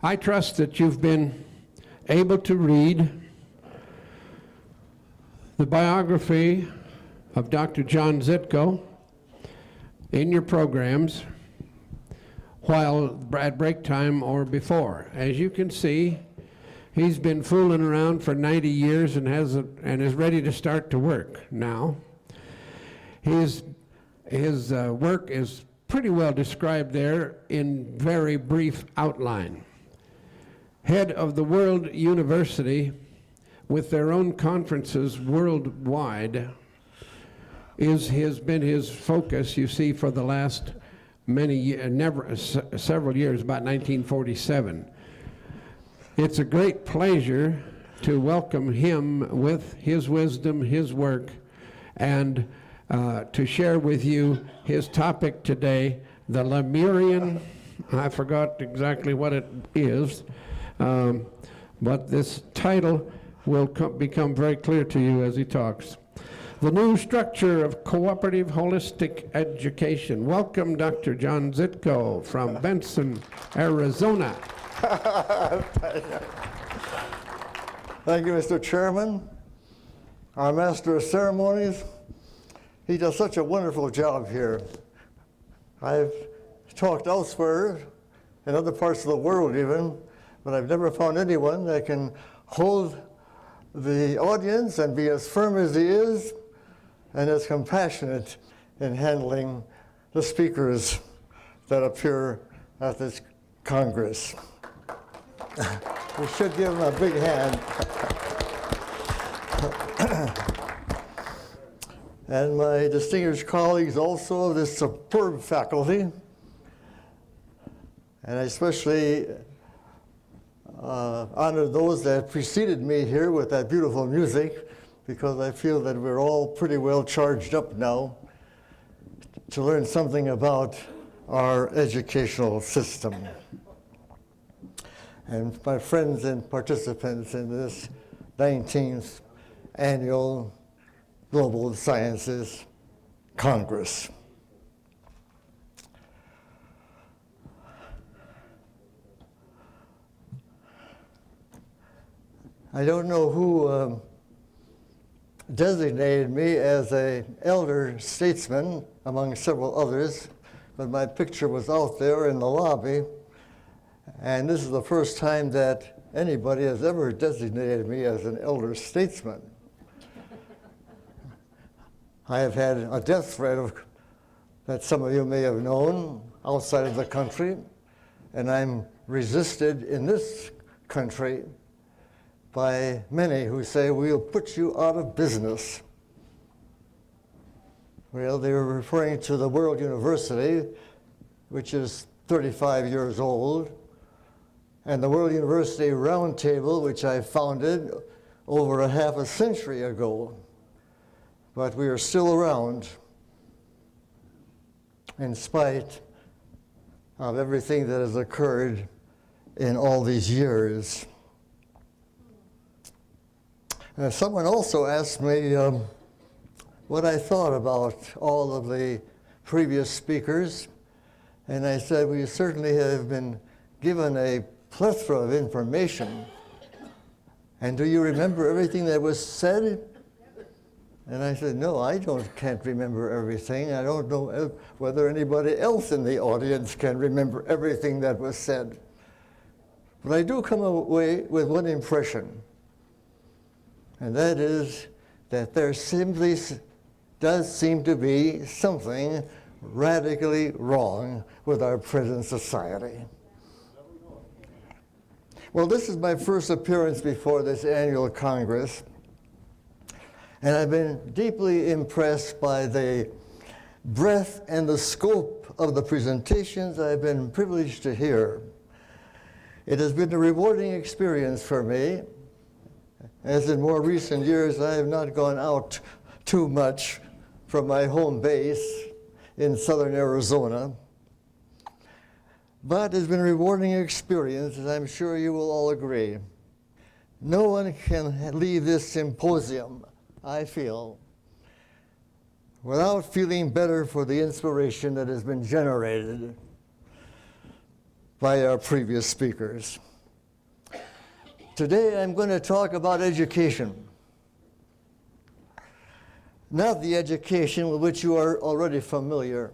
I trust that you've been able to read the biography of Dr. John Zitco in your programs while at break time or before. As you can see, he's been fooling around for 90 years and is ready to start to work now. His work is pretty well described there in very brief outline. Head of the World University with their own conferences worldwide has been his focus, you see, for the last several years, about 1947. It's a great pleasure to welcome him with his wisdom, his work, and to share with you his topic today, the Lemurian, I forgot exactly what it is, but this title will become very clear to you as he talks. The new structure of cooperative holistic education. Welcome, Dr. John Zitco from Benson, Arizona. Thank you, Mr. Chairman. Our Master of Ceremonies, he does such a wonderful job here. I've talked elsewhere, in other parts of the world even, but I've never found anyone that can hold the audience and be as firm as he is and as compassionate in handling the speakers that appear at this Congress. We should give him a big hand. And my distinguished colleagues also of this superb faculty, and I especially honor those that preceded me here with that beautiful music, because I feel that we're all pretty well charged up now to learn something about our educational system. And my friends and participants in this 19th Annual Global Sciences Congress. I don't know who designated me as an elder statesman among several others, but my picture was out there in the lobby, and this is the first time that anybody has ever designated me as an elder statesman. I have had a death threat that some of you may have known outside of the country, and I'm resisted in this country by many who say, we'll put you out of business. Well, they were referring to the World University, which is 35 years old, and the World University Roundtable, which I founded over a half a century ago. But we are still around in spite of everything that has occurred in all these years. Someone also asked me what I thought about all of the previous speakers, and I said we certainly have been given a plethora of information. And do you remember everything that was said? And I said, no, can't remember everything. I don't know whether anybody else in the audience can remember everything that was said. But I do come away with one impression, and that is that there simply does seem to be something radically wrong with our present society. Well, this is my first appearance before this annual Congress, and I've been deeply impressed by the breadth and the scope of the presentations I've been privileged to hear. It has been a rewarding experience for me, as in more recent years I have not gone out too much from my home base in southern Arizona. But it's been a rewarding experience, as I'm sure you will all agree. No one can leave this symposium, I feel, without feeling better for the inspiration that has been generated by our previous speakers. Today I'm going to talk about education. Not the education with which you are already familiar,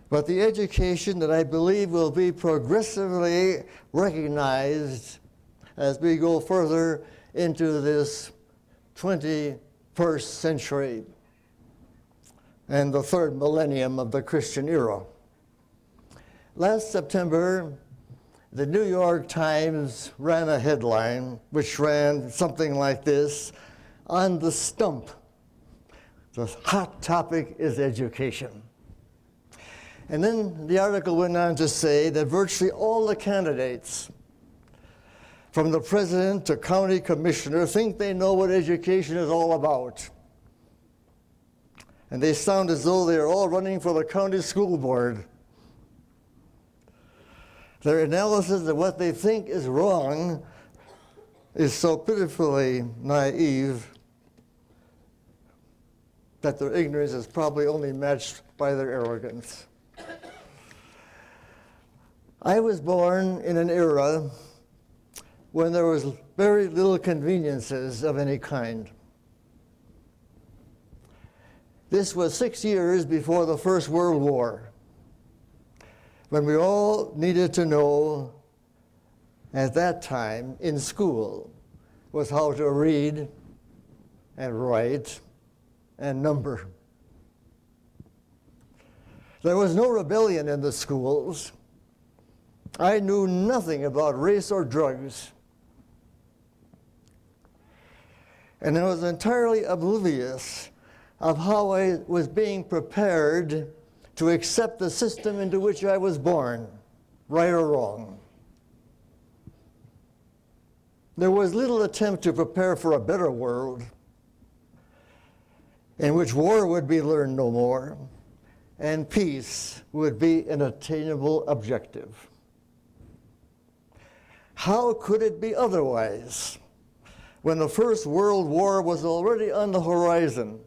but the education that I believe will be progressively recognized as we go further into this 21st century and the third millennium of the Christian era. Last September, the New York Times ran a headline which ran something like this: on the stump, the hot topic is education. And then the article went on to say that virtually all the candidates, from the president to county commissioner, think they know what education is all about. And they sound as though they are all running for the county school board. Their analysis of what they think is wrong is so pitifully naive that their ignorance is probably only matched by their arrogance. I was born in an era when there was very little conveniences of any kind. This was 6 years before the First World War, when we all needed to know at that time in school was how to read and write and number. There was no rebellion in the schools. I knew nothing about race or drugs. And I was entirely oblivious of how I was being prepared to accept the system into which I was born, right or wrong. There was little attempt to prepare for a better world in which war would be learned no more and peace would be an attainable objective. How could it be otherwise when the First World War was already on the horizon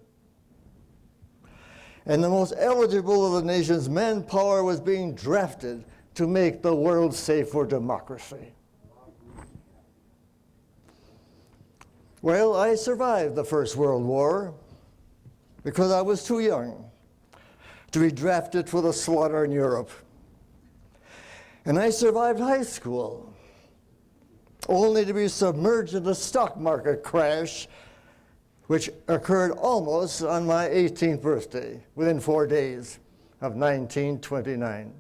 and the most eligible of the nation's manpower was being drafted to make the world safe for democracy? Well, I survived the First World War because I was too young to be drafted for the slaughter in Europe. And I survived high school only to be submerged in the stock market crash, which occurred almost on my 18th birthday, within 4 days of 1929.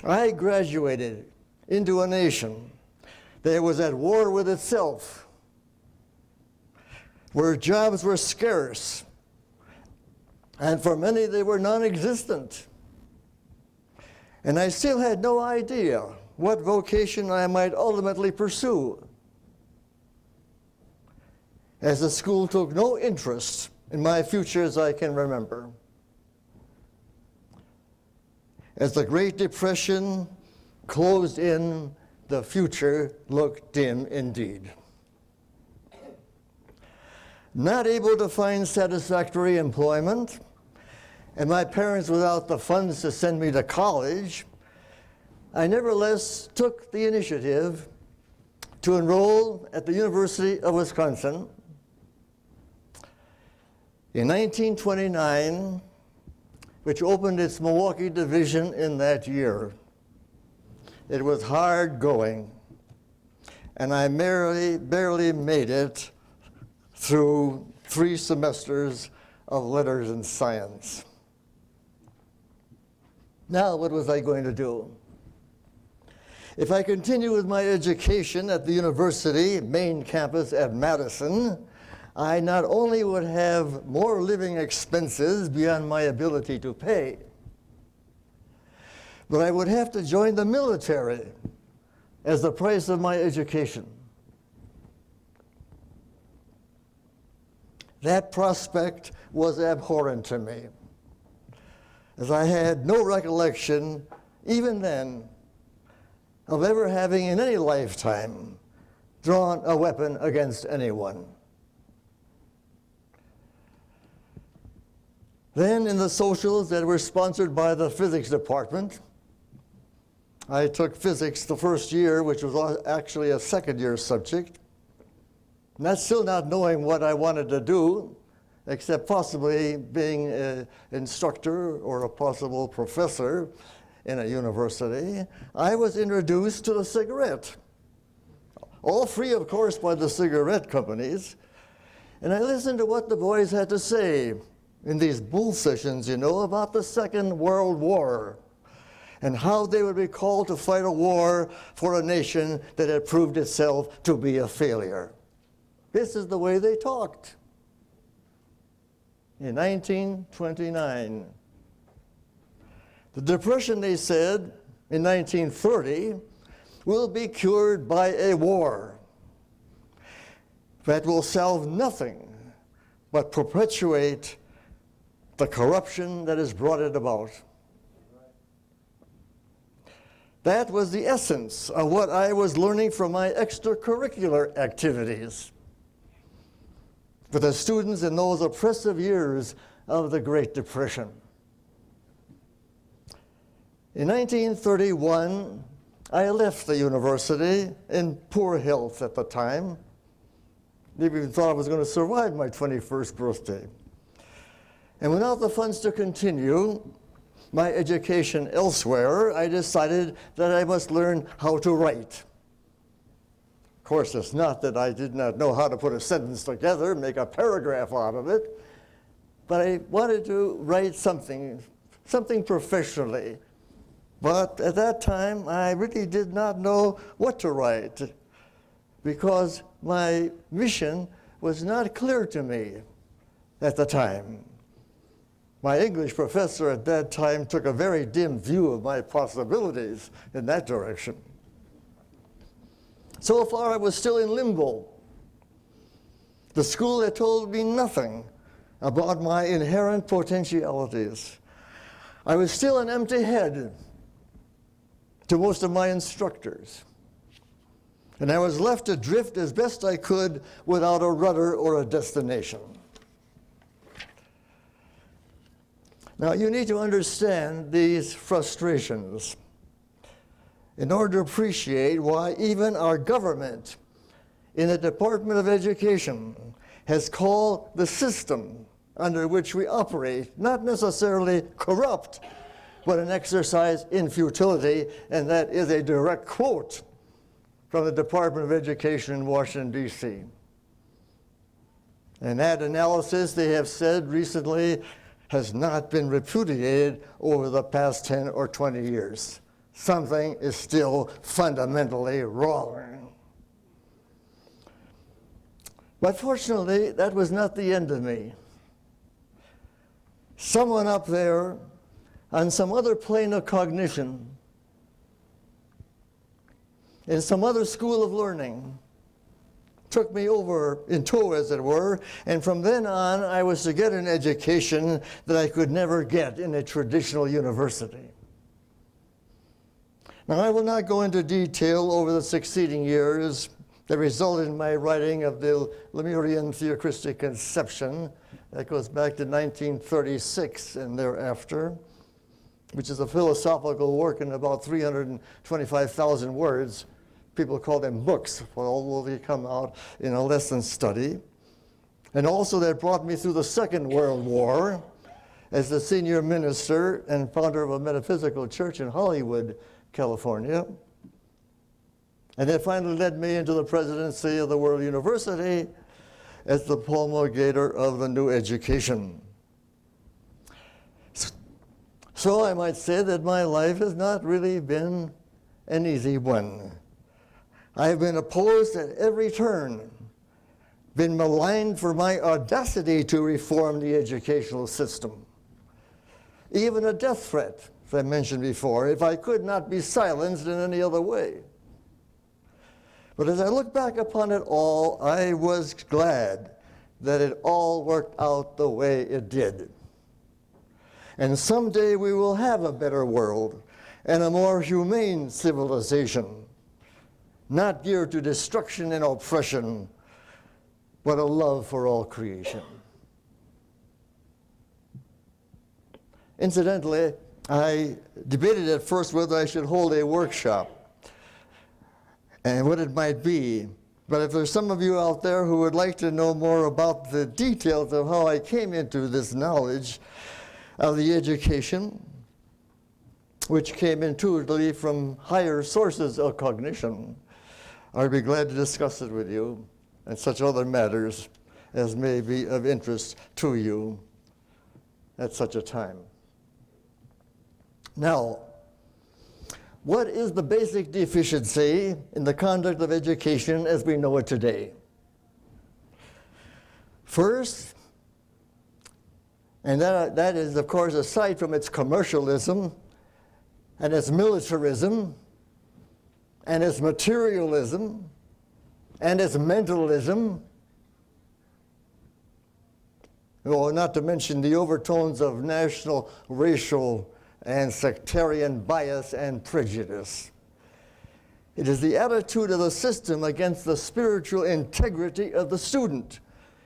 I graduated into a nation that was at war with itself, where jobs were scarce, and for many they were non-existent. And I still had no idea what vocation I might ultimately pursue, as the school took no interest in my future as I can remember. As the Great Depression closed in, the future looked dim indeed. Not able to find satisfactory employment, and my parents without the funds to send me to college, I nevertheless took the initiative to enroll at the University of Wisconsin. In 1929, which opened its Milwaukee division in that year. It was hard going, and I barely made it through 3 semesters of letters and science. Now, what was I going to do? If I continue with my education at the university main campus at Madison, I not only would have more living expenses beyond my ability to pay, but I would have to join the military as the price of my education. That prospect was abhorrent to me, as I had no recollection, even then, of ever having in any lifetime drawn a weapon against anyone. Then in the socials that were sponsored by the physics department, I took physics the first year, which was actually a second-year subject. And that's still not knowing what I wanted to do, except possibly being an instructor or a possible professor in a university. I was introduced to the cigarette, all free, of course, by the cigarette companies. And I listened to what the boys had to say in these bull sessions, you know, about the Second World War and how they would be called to fight a war for a nation that had proved itself to be a failure. This is the way they talked. In 1929, the Depression, they said, in 1930, will be cured by a war that will solve nothing but perpetuate the corruption that has brought it about. That was the essence of what I was learning from my extracurricular activities for the students in those oppressive years of the Great Depression. In 1931, I left the university in poor health at the time. Never even thought I was going to survive my 21st birthday. And without the funds to continue my education elsewhere, I decided that I must learn how to write. Of course, it's not that I did not know how to put a sentence together, make a paragraph out of it, but I wanted to write something professionally. But at that time, I really did not know what to write because my mission was not clear to me at the time. My English professor at that time took a very dim view of my possibilities in that direction. So far, I was still in limbo. The school had told me nothing about my inherent potentialities. I was still an empty head to most of my instructors. And I was left to drift as best I could without a rudder or a destination. Now, you need to understand these frustrations in order to appreciate why even our government in the Department of Education has called the system under which we operate not necessarily corrupt, but an exercise in futility, and that is a direct quote from the Department of Education in Washington, D.C. And that analysis, they have said recently, has not been repudiated over the past 10 or 20 years. Something is still fundamentally wrong. But fortunately, that was not the end of me. Someone up there on some other plane of cognition, in some other school of learning, took me over in tow, as it were, and from then on, I was to get an education that I could never get in a traditional university. Now, I will not go into detail over the succeeding years that resulted in my writing of the Lemurian Theo-Christic conception. That goes back to 1936 and thereafter, which is a philosophical work in about 325,000 words. People call them books, although they come out in a lesson study. And also that brought me through the Second World War as the senior minister and founder of a metaphysical church in Hollywood, California. And that finally led me into the presidency of the World University as the promulgator of the new education. So I might say that my life has not really been an easy one. I have been opposed at every turn, been maligned for my audacity to reform the educational system. Even a death threat, as I mentioned before, if I could not be silenced in any other way. But as I look back upon it all, I was glad that it all worked out the way it did. And someday we will have a better world and a more humane civilization, not geared to destruction and oppression, but a love for all creation. Incidentally, I debated at first whether I should hold a workshop and what it might be. But if there's some of you out there who would like to know more about the details of how I came into this knowledge of the education, which came intuitively from higher sources of cognition, I'd be glad to discuss it with you and such other matters as may be of interest to you at such a time. Now, what is the basic deficiency in the conduct of education as we know it today? First, and that is, of course, aside from its commercialism and its militarism and its materialism and its mentalism, not to mention the overtones of national, racial, and sectarian bias and prejudice. It is the attitude of the system against the spiritual integrity of the student,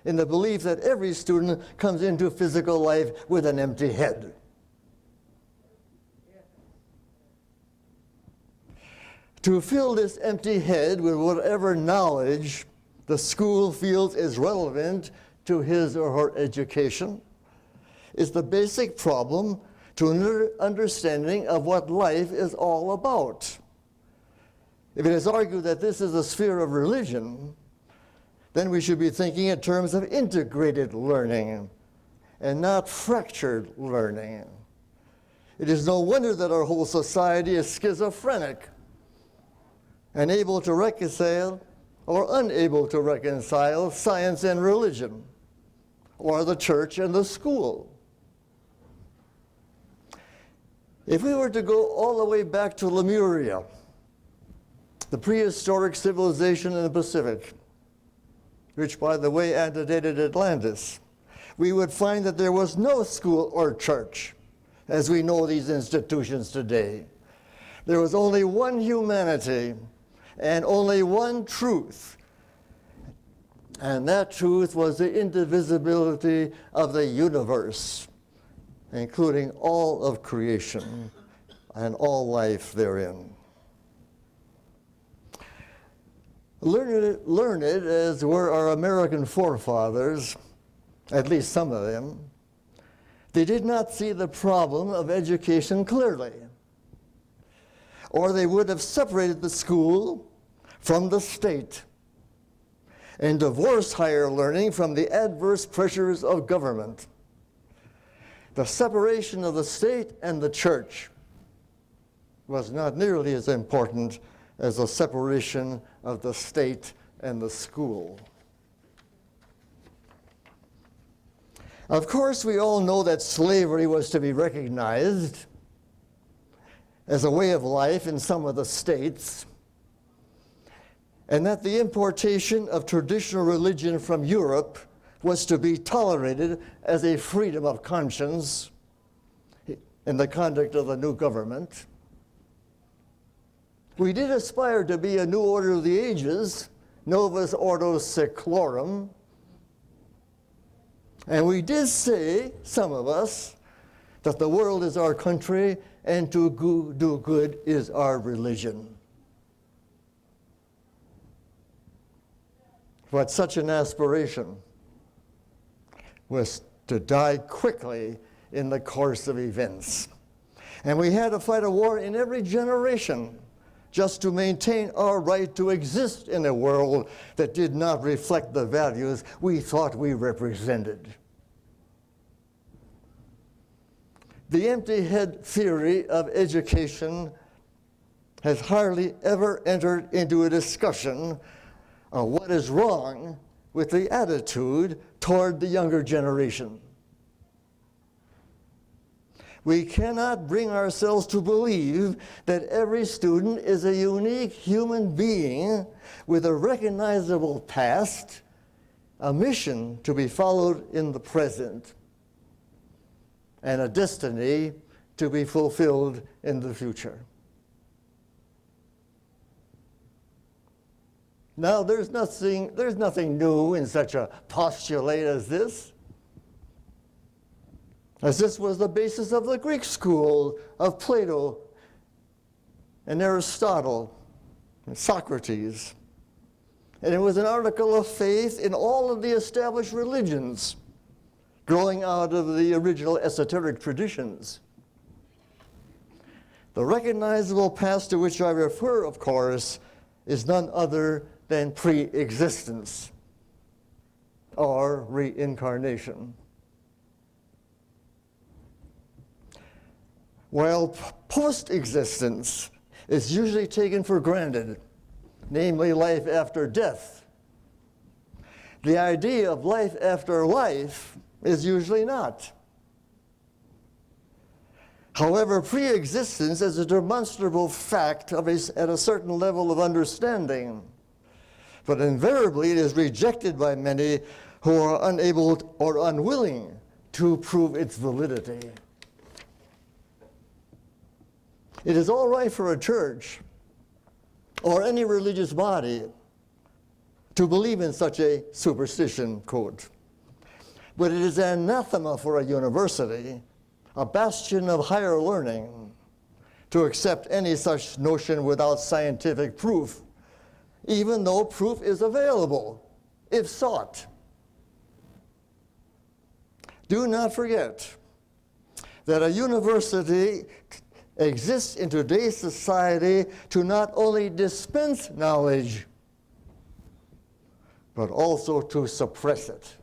in the belief that every student comes into physical life with an empty head. To fill this empty head with whatever knowledge the school feels is relevant to his or her education is the basic problem to an understanding of what life is all about. If it is argued that this is a sphere of religion, then we should be thinking in terms of integrated learning and not fractured learning. It is no wonder that our whole society is schizophrenic, unable to reconcile or unable to reconcile science and religion, or the church and the school. If we were to go all the way back to Lemuria, the prehistoric civilization in the Pacific, which, by the way, antedated Atlantis, we would find that there was no school or church as we know these institutions today. There was only one humanity and only one truth, and that truth was the indivisibility of the universe, including all of creation and all life therein. Learned as were our American forefathers, at least some of them, they did not see the problem of education clearly, or they would have separated the school from the state and divorced higher learning from the adverse pressures of government. The separation of the state and the church was not nearly as important as the separation of the state and the school. Of course, we all know that slavery was to be recognized as a way of life in some of the states, and that the importation of traditional religion from Europe was to be tolerated as a freedom of conscience in the conduct of the new government. We did aspire to be a new order of the ages, novus ordo seclorum, and we did say, some of us, that the world is our country and to do good is our religion. But such an aspiration was to die quickly in the course of events. And we had to fight a war in every generation just to maintain our right to exist in a world that did not reflect the values we thought we represented. The empty head theory of education has hardly ever entered into a discussion of what is wrong with the attitude toward the younger generation. We cannot bring ourselves to believe that every student is a unique human being with a recognizable past, a mission to be followed in the present, and a destiny to be fulfilled in the future. Now, there's nothing new in such a postulate as this. as this was the basis of the Greek school of Plato and Aristotle and Socrates. And it was an article of faith in all of the established religions, growing out of the original esoteric traditions. The recognizable past to which I refer, of course, is none other than pre-existence or reincarnation. While post-existence is usually taken for granted, namely life after death, the idea of life after life is usually not. However, pre-existence is a demonstrable fact at a certain level of understanding, but invariably it is rejected by many who are unable or unwilling to prove its validity. It is all right for a church or any religious body to believe in such a superstition, quote. But it is anathema for a university, a bastion of higher learning, to accept any such notion without scientific proof, even though proof is available, if sought. Do not forget that a university exists in today's society to not only dispense knowledge, but also to suppress it.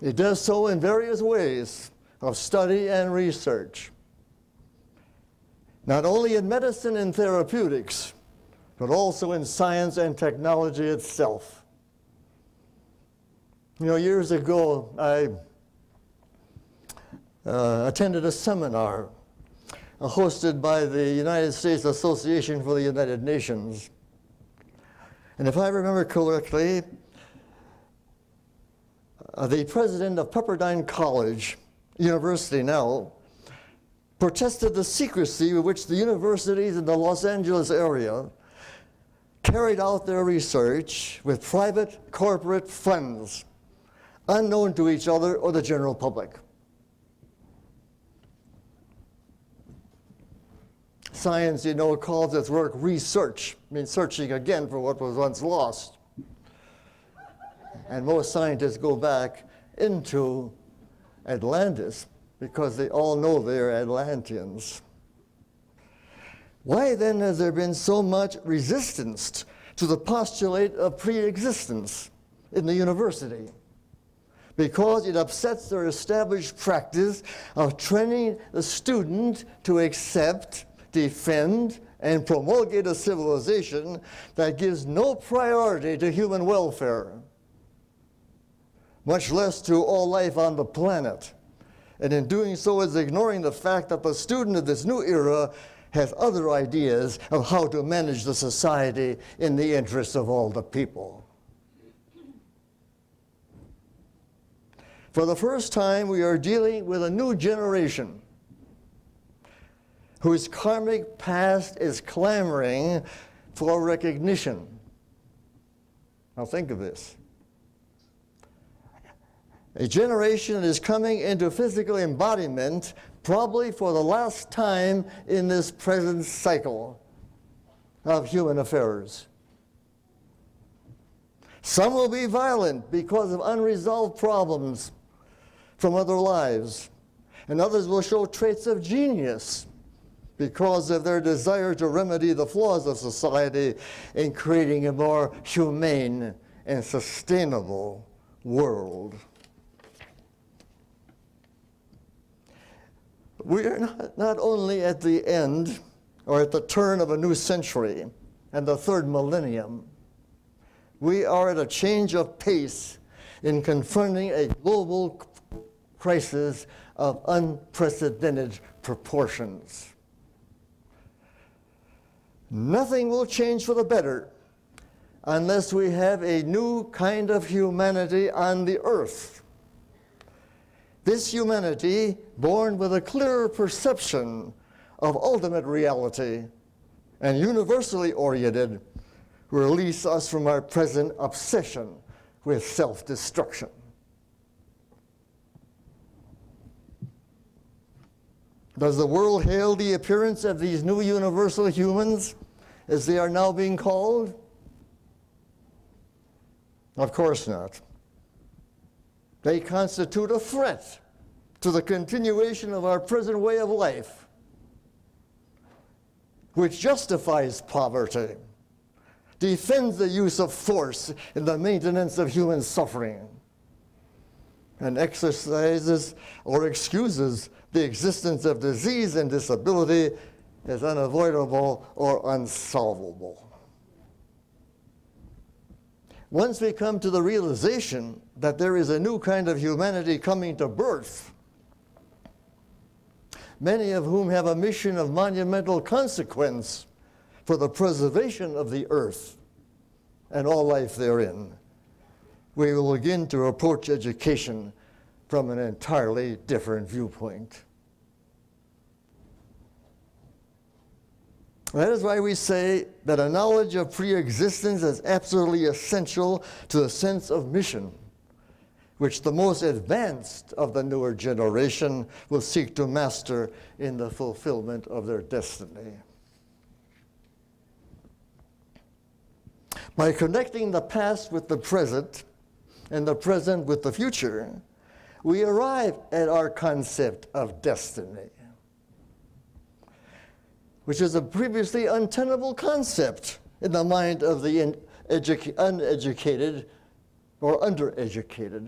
It does so in various ways of study and research, not only in medicine and therapeutics, but also in science and technology itself. You know, years ago, I attended a seminar hosted by the United States Association for the United Nations. And if I remember correctly, the president of Pepperdine College, University now, protested the secrecy with which the universities in the Los Angeles area carried out their research with private corporate funds, unknown to each other or the general public. Science, you know, calls its work research, means searching again for what was once lost. And most scientists go back into Atlantis because they all know they're Atlanteans. Why then has there been so much resistance to the postulate of pre-existence in the university? Because it upsets their established practice of training the student to accept, defend, and promulgate a civilization that gives no priority to human welfare, much less to all life on the planet. And in doing so is ignoring the fact that the student of this new era has other ideas of how to manage the society in the interests of all the people. For the first time, we are dealing with a new generation whose karmic past is clamoring for recognition. Now think of this. A generation that is coming into physical embodiment probably for the last time in this present cycle of human affairs. Some will be violent because of unresolved problems from other lives, and others will show traits of genius because of their desire to remedy the flaws of society in creating a more humane and sustainable world. We are not only at the end or at the turn of a new century and the third millennium, we are at a change of pace in confronting a global crisis of unprecedented proportions. Nothing will change for the better unless we have a new kind of humanity on the earth. This humanity, born with a clearer perception of ultimate reality and universally oriented, will release us from our present obsession with self-destruction. Does the world hail the appearance of these new universal humans, as they are now being called? Of course not. They constitute a threat to the continuation of our present way of life, which justifies poverty, defends the use of force in the maintenance of human suffering, and exercises or excuses the existence of disease and disability as unavoidable or unsolvable. Once we come to the realization that there is a new kind of humanity coming to birth, many of whom have a mission of monumental consequence for the preservation of the earth and all life therein, we will begin to approach education from an entirely different viewpoint. That is why we say that a knowledge of pre-existence is absolutely essential to the sense of mission, which the most advanced of the newer generation will seek to master in the fulfillment of their destiny. By connecting the past with the present and the present with the future, we arrive at our concept of destiny, which is a previously untenable concept in the mind of the uneducated or undereducated.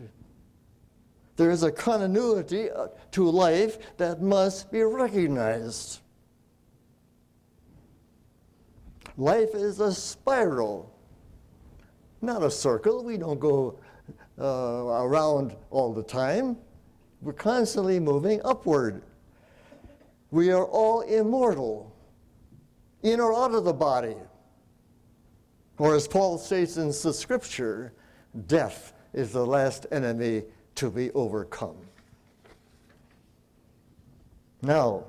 There is a continuity to life that must be recognized. Life is a spiral, not a circle. We don't go around all the time. We're constantly moving upward. We are all immortal, in or out of the body. Or as Paul states in the scripture, death is the last enemy to be overcome. Now,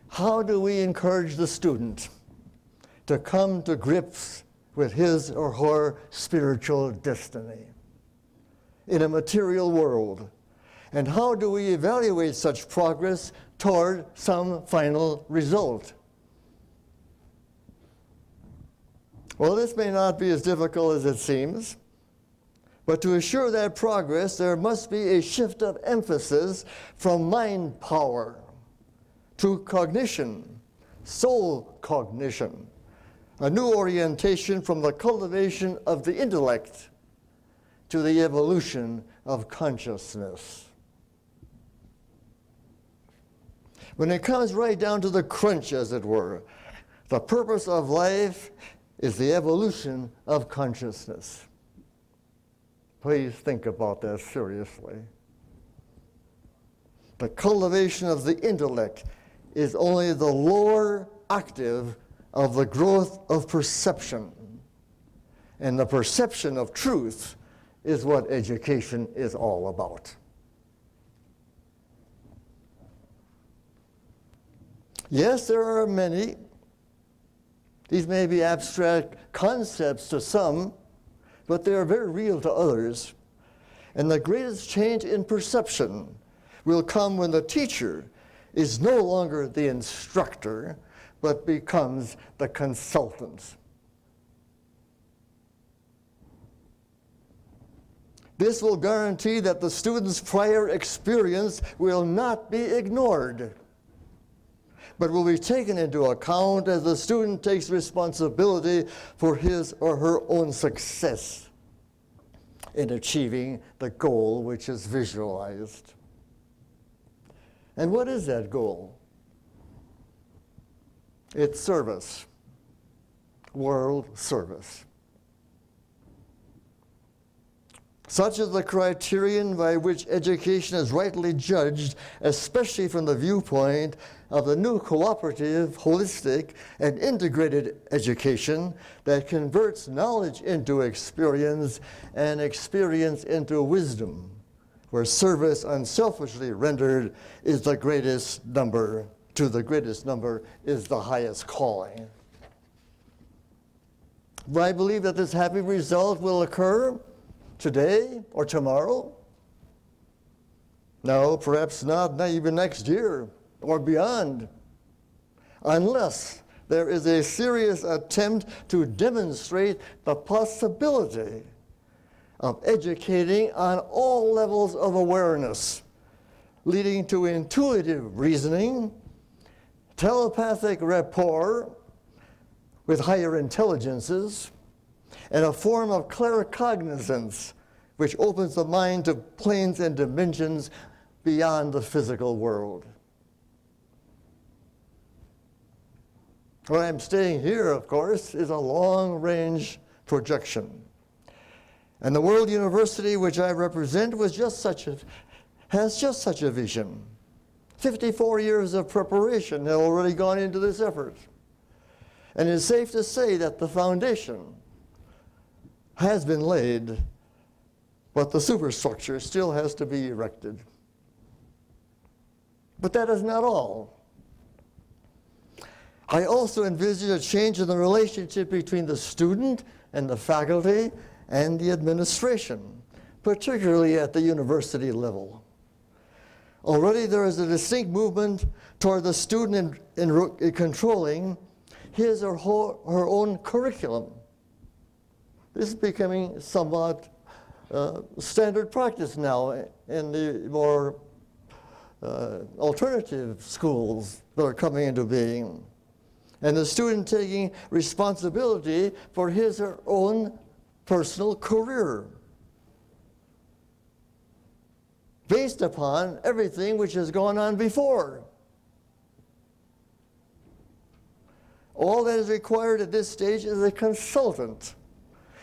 how do we encourage the student to come to grips with his or her spiritual destiny in a material world? And how do we evaluate such progress toward some final result? Well, this may not be as difficult as it seems, but to assure that progress, there must be a shift of emphasis from mind power to cognition, soul cognition, a new orientation from the cultivation of the intellect to the evolution of consciousness. When it comes right down to the crunch, as it were, the purpose of life is the evolution of consciousness. Please think about that seriously. The cultivation of the intellect is only the lower octave of the growth of perception. And the perception of truth is what education is all about. Yes, there are many. These may be abstract concepts to some, but they are very real to others. And the greatest change in perception will come when the teacher is no longer the instructor, but becomes the consultant. This will guarantee that the student's prior experience will not be ignored, but will be taken into account as the student takes responsibility for his or her own success in achieving the goal which is visualized. And what is that goal? It's service, world service. Such is the criterion by which education is rightly judged, especially from the viewpoint of the new cooperative, holistic, and integrated education that converts knowledge into experience and experience into wisdom, where service unselfishly rendered is the greatest number, to the greatest number is the highest calling. I believe that this happy result will occur today or tomorrow. No, perhaps not even next year or beyond, unless there is a serious attempt to demonstrate the possibility of educating on all levels of awareness, leading to intuitive reasoning, telepathic rapport with higher intelligences, and a form of claircognizance which opens the mind to planes and dimensions beyond the physical world. What I'm saying here, of course, is a long-range projection. And the World University, which I represent, has just such a vision. 54 years of preparation have already gone into this effort. And it's safe to say that the foundation has been laid, but the superstructure still has to be erected. But that is not all. I also envisage a change in the relationship between the student and the faculty and the administration, particularly at the university level. Already there is a distinct movement toward the student in controlling his or her own curriculum. This is becoming somewhat standard practice now in the more alternative schools that are coming into being. And the student taking responsibility for his or her own personal career, based upon everything which has gone on before. All that is required at this stage is a consultant,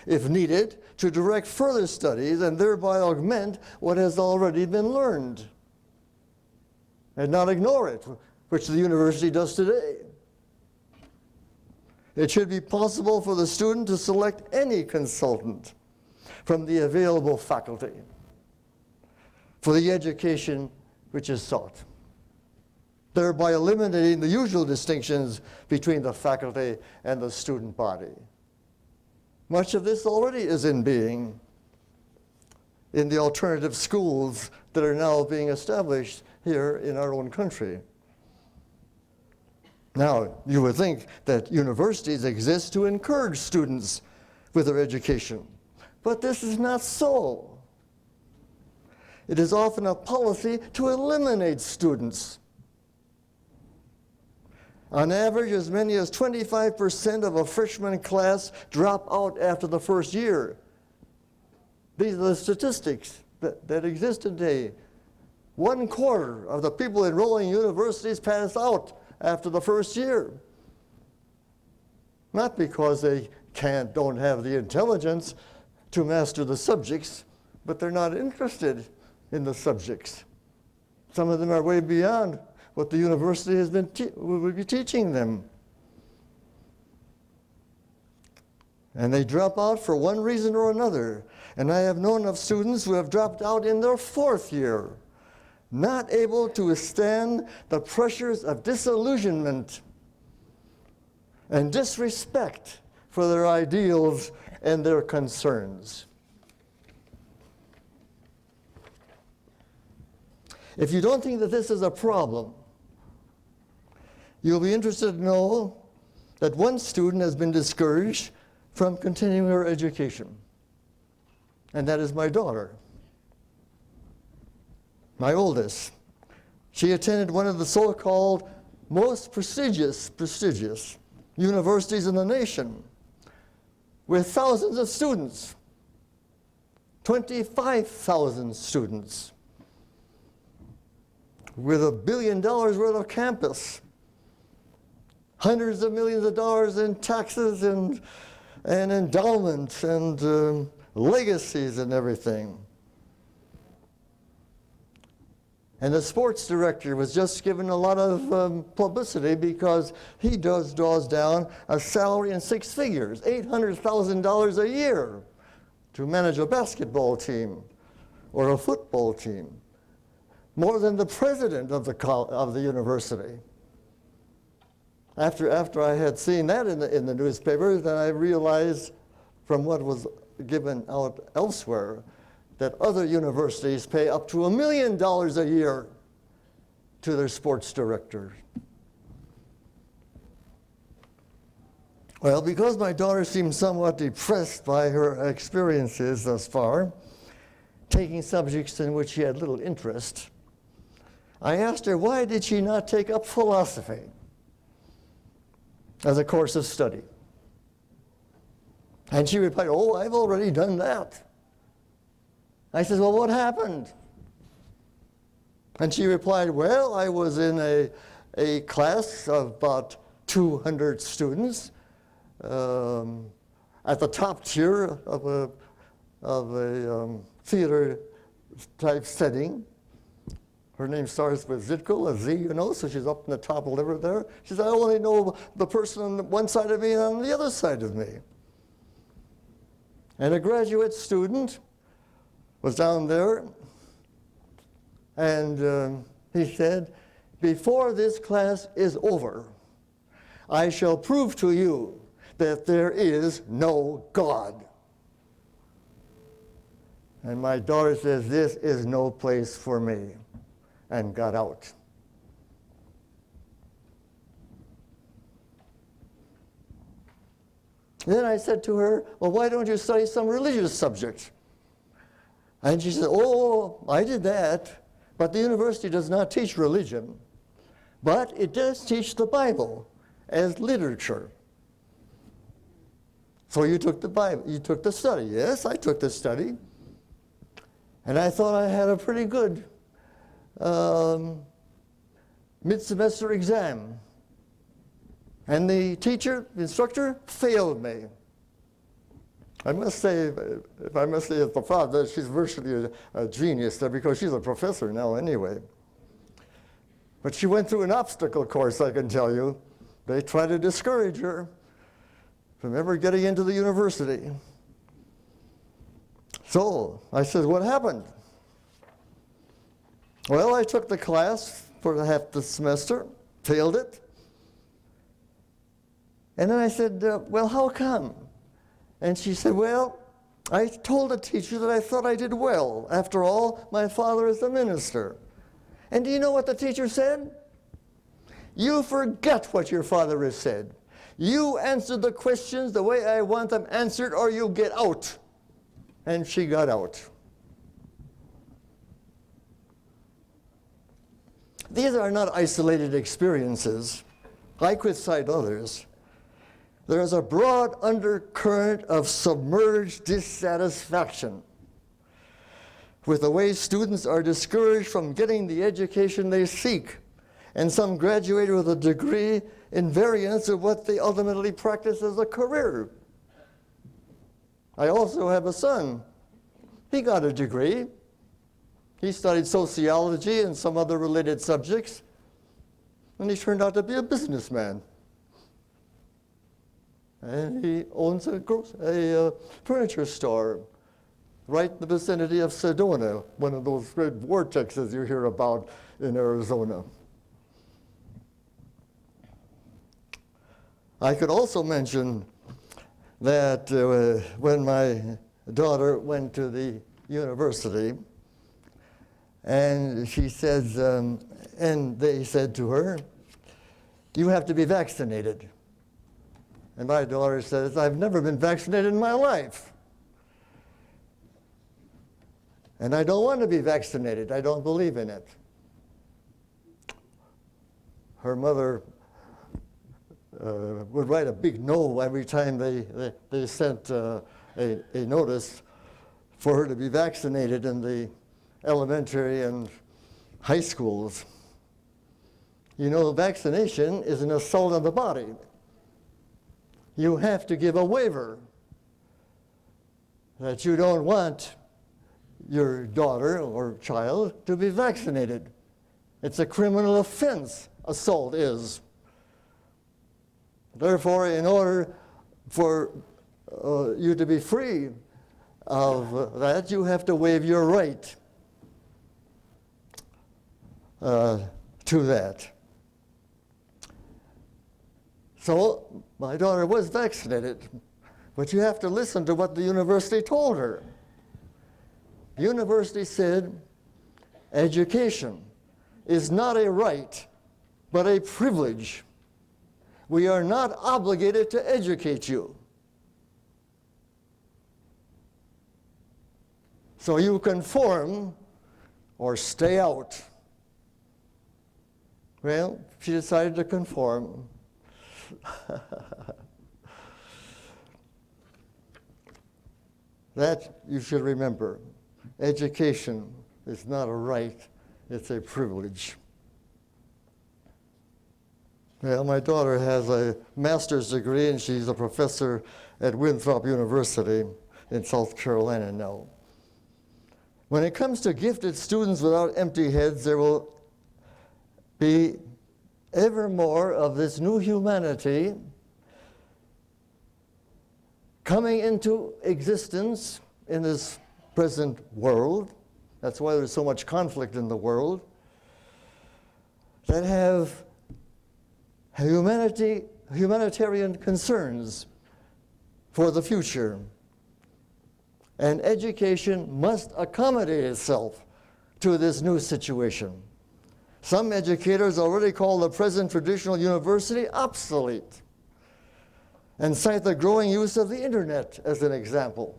if needed, to direct further studies and thereby augment what has already been learned, and not ignore it, which the university does today. It should be possible for the student to select any consultant from the available faculty for the education which is sought, thereby eliminating the usual distinctions between the faculty and the student body. Much of this already is in being in the alternative schools that are now being established here in our own country. Now, you would think that universities exist to encourage students with their education, but this is not so. It is often a policy to eliminate students. On average, as many as 25% of a freshman class drop out after the first year. These are the statistics that exist today. 1/4 of the people enrolling in universities pass out after the first year. Not because they don't have the intelligence to master the subjects, but they're not interested in the subjects. Some of them are way beyond what the university has been would be teaching them. And they drop out for one reason or another. And I have known of students who have dropped out in their 4th year, not able to withstand the pressures of disillusionment and disrespect for their ideals and their concerns. If you don't think that this is a problem, you'll be interested to know that one student has been discouraged from continuing her education, and that is my daughter, my oldest. She attended one of the so-called most prestigious universities in the nation with thousands of students, 25,000 students, with $1 billion worth of campus, hundreds of millions of dollars in taxes and endowments and legacies and everything. And the sports director was just given a lot of publicity because he draws down a salary in 6 figures, $800,000 a year, to manage a basketball team or a football team, more than the president of the university. After I had seen that in the newspaper, then I realized from what was given out elsewhere that other universities pay up to $1 million a year to their sports directors. Well, because my daughter seemed somewhat depressed by her experiences thus far, taking subjects in which she had little interest, I asked her why did she not take up philosophy as a course of study. And she replied, "Oh, I've already done that." I said, "Well, what happened?" And she replied, "Well, I was in a class of about 200 students at the top tier of a theater type setting. Her name starts with Zitco, a Z, so she's up in the top liver there. She said, I only know the person on one side of me and on the other side of me. And a graduate student was down there, and he said, before this class is over, I shall prove to you that there is no God. And my daughter says, this is no place for me, and got out. Then I said to her, well, why don't you study some religious subject? And she said, oh, I did that, but the university does not teach religion, but it does teach the Bible as literature. So you took the Bible, you took the study. Yes, I took the study. And I thought I had a pretty good mid-semester exam. And the teacher, the instructor, failed me. I must say, if I must say as the father, she's virtually a genius there because she's a professor now anyway. But she went through an obstacle course, I can tell you. They tried to discourage her from ever getting into the university. So I said, what happened? Well, I took the class for half the semester, failed it. And then I said, well, how come? And she said, well, I told the teacher that I thought I did well. After all, my father is a minister. And do you know what the teacher said? You forget what your father has said. You answer the questions the way I want them answered, or you get out. And she got out. These are not isolated experiences. I could cite others. There is a broad undercurrent of submerged dissatisfaction with the way students are discouraged from getting the education they seek, and some graduated with a degree in variance of what they ultimately practice as a career. I also have a son. He got a degree. He studied sociology and some other related subjects, and he turned out to be a businessman. And he owns a furniture store right in the vicinity of Sedona, one of those great vortexes you hear about in Arizona. I could also mention that when my daughter went to the university, and she says, and they said to her, you have to be vaccinated. And my daughter says, I've never been vaccinated in my life. And I don't want to be vaccinated. I don't believe in it. Her mother would write a big no every time they sent a notice for her to be vaccinated in the elementary and high schools. You know, vaccination is an assault on the body. You have to give a waiver that you don't want your daughter or child to be vaccinated. It's a criminal offense, assault is. Therefore, in order for you to be free of that, you have to waive your right to that. So my daughter was vaccinated, But you have to listen to what the university told her. The university said, education is not a right, but a privilege. We are not obligated to educate you. So you conform or stay out. Well, she decided to conform. That you should remember. Education is not a right, it's a privilege. Well, my daughter has a master's degree and she's a professor at Winthrop University in South Carolina now. When it comes to gifted students without empty heads, there will be ever more of this new humanity coming into existence in this present world. That's why there's so much conflict in the world, that have humanitarian concerns for the future. And education must accommodate itself to this new situation. Some educators already call the present traditional university obsolete and cite the growing use of the internet as an example.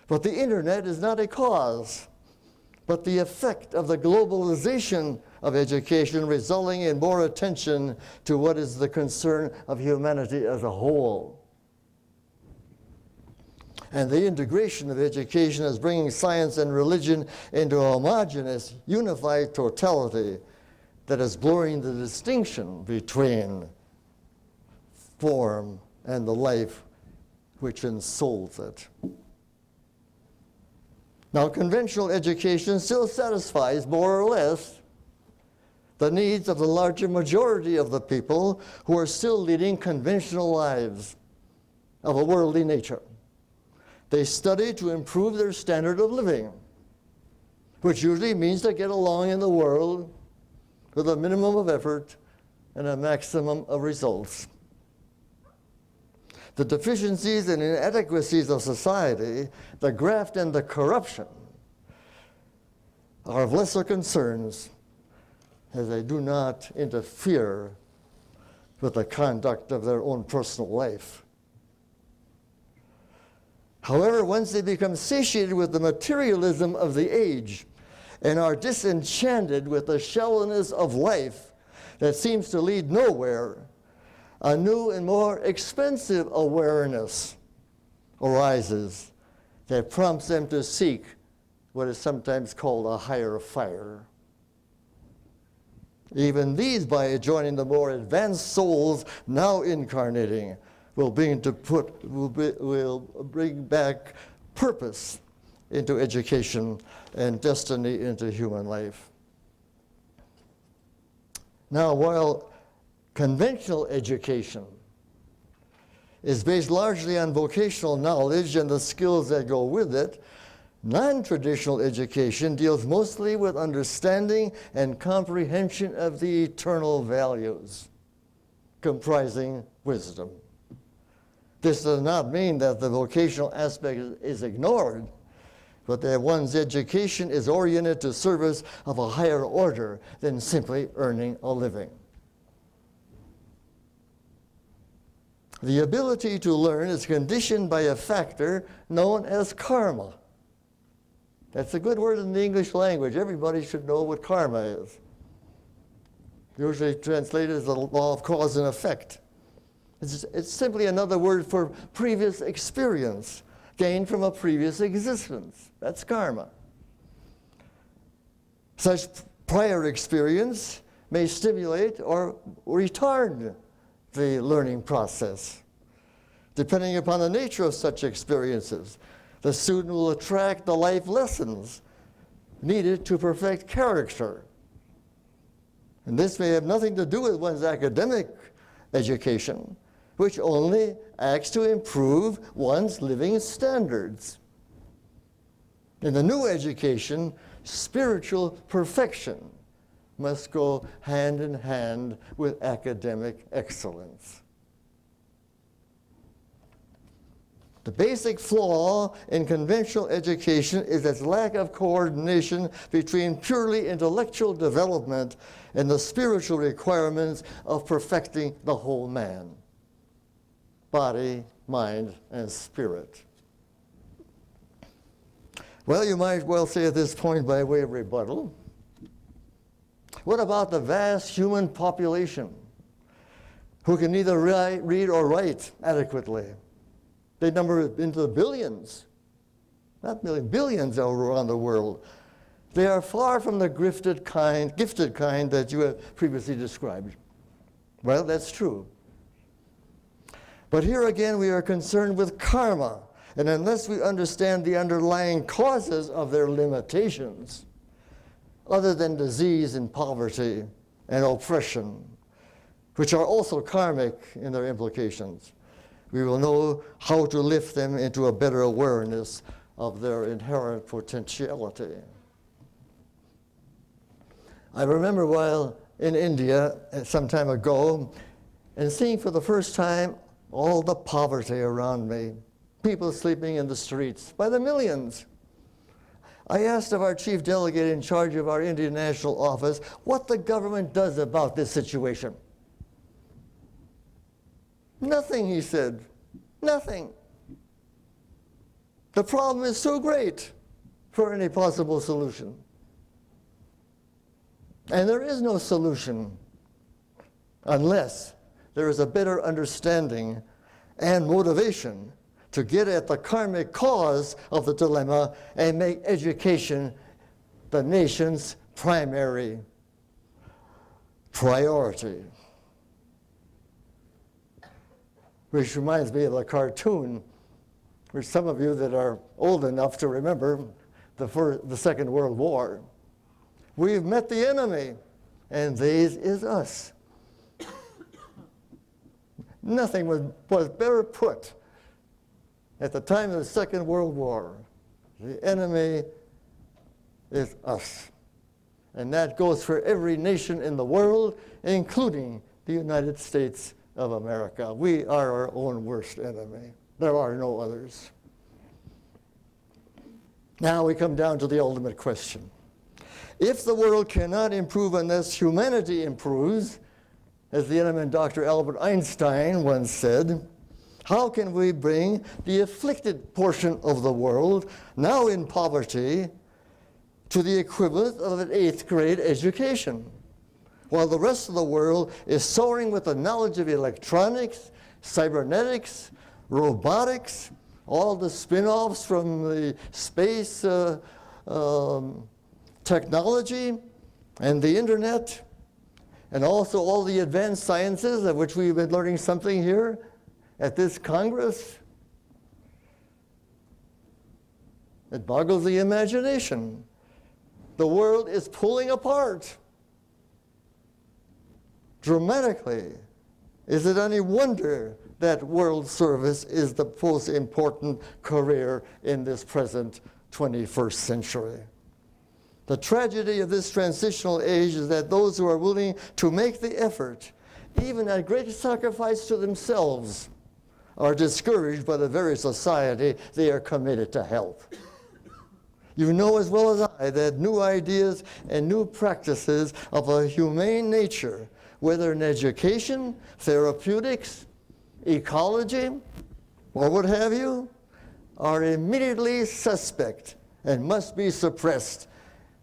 But the internet is not a cause, but the effect of the globalization of education resulting in more attention to what is the concern of humanity as a whole. And the integration of education is bringing science and religion into a homogeneous, unified totality that is blurring the distinction between form and the life which ensouls it. Now, conventional education still satisfies, more or less, the needs of the larger majority of the people who are still leading conventional lives of a worldly nature. They study to improve their standard of living, which usually means to get along in the world with a minimum of effort and a maximum of results. The deficiencies and inadequacies of society, the graft and the corruption, are of lesser concerns as they do not interfere with the conduct of their own personal life. However, once they become satiated with the materialism of the age and are disenchanted with the shallowness of life that seems to lead nowhere, a new and more expensive awareness arises that prompts them to seek what is sometimes called a higher fire. Even these, by joining the more advanced souls now incarnating, will bring back purpose into education and destiny into human life. Now, while conventional education is based largely on vocational knowledge and the skills that go with it, non-traditional education deals mostly with understanding and comprehension of the eternal values, comprising wisdom. This does not mean that the vocational aspect is ignored, but that one's education is oriented to service of a higher order than simply earning a living. The ability to learn is conditioned by a factor known as karma. That's a good word in the English language. Everybody should know what karma is. Usually translated as the law of cause and effect. It's simply another word for previous experience gained from a previous existence. That's karma. Such prior experience may stimulate or retard the learning process. Depending upon the nature of such experiences, the student will attract the life lessons needed to perfect character. And this may have nothing to do with one's academic education, which only acts to improve one's living standards. In the new education, spiritual perfection must go hand in hand with academic excellence. The basic flaw in conventional education is its lack of coordination between purely intellectual development and the spiritual requirements of perfecting the whole man, body, mind, and spirit. Well, you might well say at this point, by way of rebuttal, what about the vast human population who can neither read or write adequately? They number into the billions, not millions, billions all around the world. They are far from the gifted kind that you have previously described. Well, that's true. But here again, we are concerned with karma. And unless we understand the underlying causes of their limitations, other than disease and poverty and oppression, which are also karmic in their implications, we will know how to lift them into a better awareness of their inherent potentiality. I remember while in India some time ago and seeing for the first time all the poverty around me, people sleeping in the streets by the millions. I asked of our chief delegate in charge of our Indian National Office what the government does about this situation. Nothing, he said. Nothing. The problem is too great for any possible solution. And there is no solution unless there is a better understanding and motivation to get at the karmic cause of the dilemma and make education the nation's primary priority. Which reminds me of a cartoon, which some of you that are old enough to remember, the Second World War. We've met the enemy, and these is us. Nothing was better put at the time of the Second World War. The enemy is us. And that goes for every nation in the world, including the United States of America. We are our own worst enemy. There are no others. Now we come down to the ultimate question. If the world cannot improve unless humanity improves, as the eminent Dr. Albert Einstein once said, how can we bring the afflicted portion of the world, now in poverty, to the equivalent of an 8th grade education, while the rest of the world is soaring with the knowledge of electronics, cybernetics, robotics, all the spin-offs from the space technology and the internet, and also all the advanced sciences of which we've been learning something here at this Congress? It boggles the imagination. The world is pulling apart dramatically. Is it any wonder that world service is the most important career in this present 21st century? The tragedy of this transitional age is that those who are willing to make the effort, even at great sacrifice to themselves, are discouraged by the very society they are committed to help. You know as well as I that new ideas and new practices of a humane nature, whether in education, therapeutics, ecology, or what have you, are immediately suspect and must be suppressed.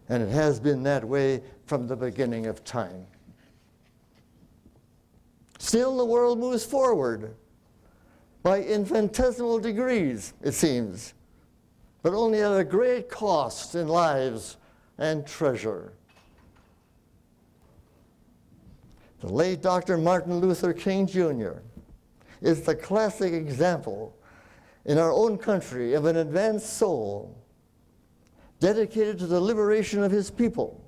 And it has been that way from the beginning of time. Still, the world moves forward by infinitesimal degrees, it seems, but only at a great cost in lives and treasure. The late Dr. Martin Luther King Jr. is the classic example in our own country of an advanced soul dedicated to the liberation of his people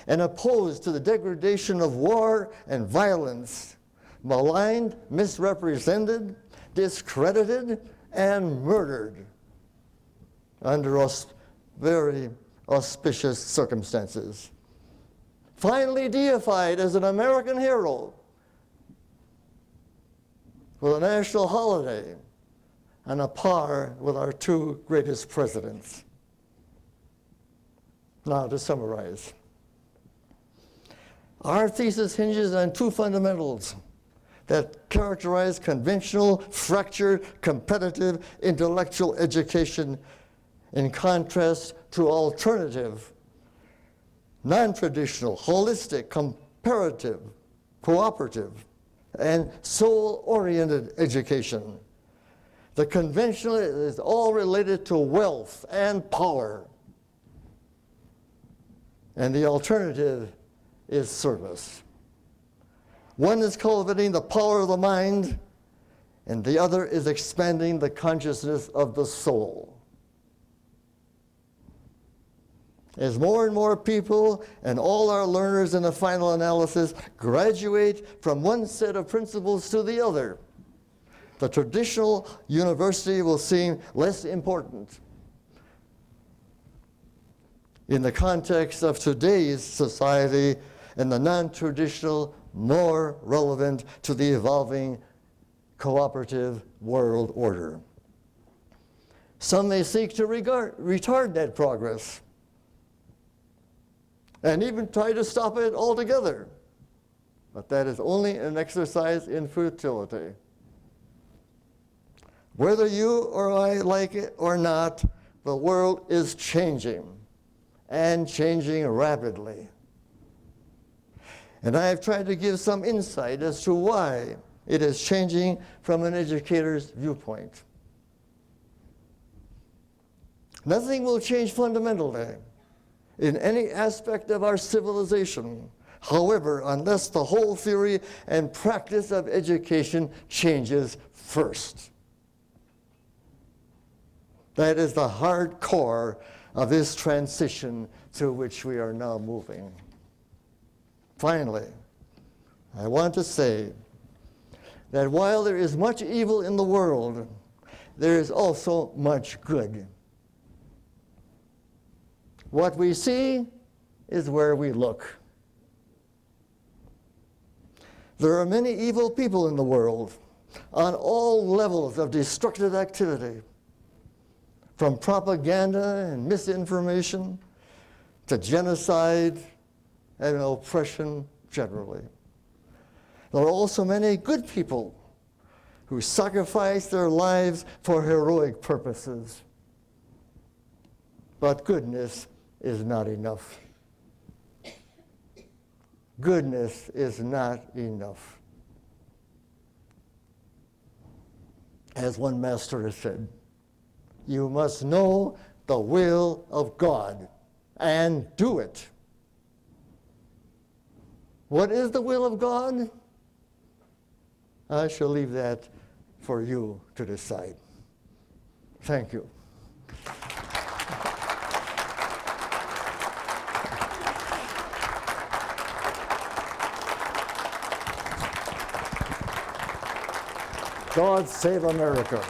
and opposed to the degradation of war and violence, maligned, misrepresented, discredited, and murdered under very auspicious circumstances. Finally deified as an American hero with a national holiday on a par with our two greatest presidents. Now, to summarize, our thesis hinges on two fundamentals that characterize conventional, fractured, competitive intellectual education in contrast to alternative, non-traditional, holistic, comparative, cooperative, and soul-oriented education. The conventional is all related to wealth and power, and the alternative is service. One is cultivating the power of the mind, and the other is expanding the consciousness of the soul. As more and more people and all our learners in the final analysis graduate from one set of principles to the other, the traditional university will seem less important. In the context of today's society, and the non-traditional more relevant to the evolving cooperative world order. Some may seek to retard that progress and even try to stop it altogether. But that is only an exercise in futility. Whether you or I like it or not, the world is changing, and changing rapidly. And I have tried to give some insight as to why it is changing from an educator's viewpoint. Nothing will change fundamentally in any aspect of our civilization, however, unless the whole theory and practice of education changes first. That is the hard core of this transition through which we are now moving. Finally, I want to say that while there is much evil in the world, there is also much good. What we see is where we look. There are many evil people in the world on all levels of destructive activity, from propaganda and misinformation to genocide and oppression generally. There are also many good people who sacrifice their lives for heroic purposes. But goodness is not enough. Goodness is not enough. As one master has said, you must know the will of God and do it. What is the will of God? I shall leave that for you to decide. Thank you. God save America.